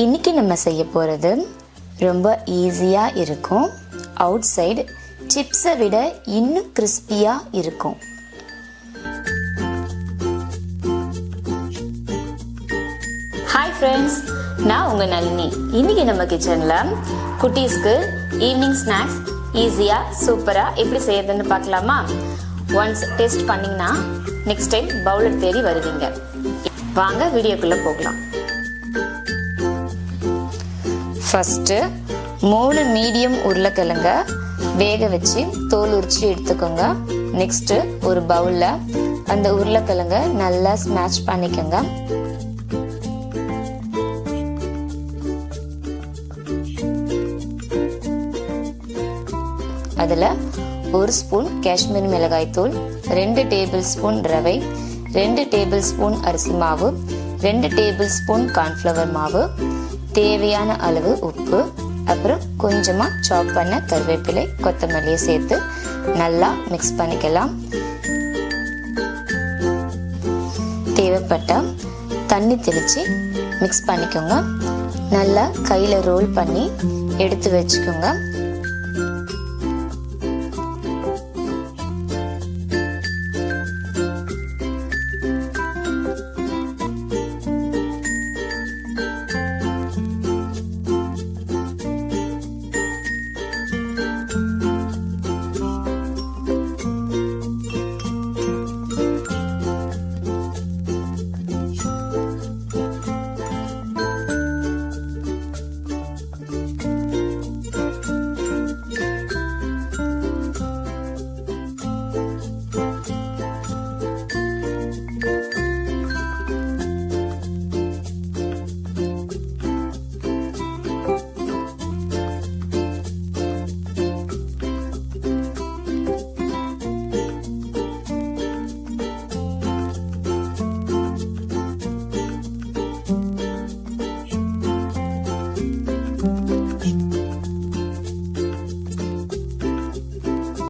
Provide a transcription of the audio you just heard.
இன்னைக்கு நம்ம செய்ய போகிறது ரொம்ப ஈஸியாக இருக்கும். அவுட் சைடு சிப்ஸை விட இன்னும் கிறிஸ்பியாக இருக்கும். ஹாய் ஃப்ரெண்ட்ஸ், நான் உங்கள் நளினி. இன்னைக்கு நம்ம கிச்சனில் குட்டீஸ்க்கு ஈவினிங் ஸ்நாக்ஸ் ஈஸியாக சூப்பராக எப்படி செய்யறதுன்னு பார்க்கலாமா? ஒன்ஸ் டேஸ்ட் பண்ணிங்கன்னா நெக்ஸ்ட் டைம் பவுலர் தேடி வருவீங்க. வாங்க வீடியோக்குள்ளே போகலாம். ஃபஸ்ட்டு 3 மீடியம் உருளைக்கிழங்க வேக வச்சு தோல் உரிச்சு எடுத்துக்கோங்க. நெக்ஸ்ட்டு ஒரு பவுலில் அந்த உருளைக்கிழங்க நல்லா ஸ்மாஷ் பண்ணிக்கோங்க. அதில் 1 ஸ்பூன் காஷ்மீரி மிளகாய் தூள், 2 டேபிள் ஸ்பூன் ரவை, 2 டேபிள் ஸ்பூன் அரிசி மாவு, 2 டேபிள் ஸ்பூன் கார்ன்ஃப்ளவர் மாவு, தேவையான அளவு உப்பு, அப்புறம் கொஞ்சமாக சாப் பண்ண கருவேப்பிலை கொத்தமல்லியை சேர்த்து நல்லா மிக்ஸ் பண்ணிக்கலாம். தேவைப்பட்டால் தண்ணி தெளித்து மிக்ஸ் பண்ணிக்கோங்க. நல்லா கையில் ரோல் பண்ணி எடுத்து வச்சுக்கோங்க.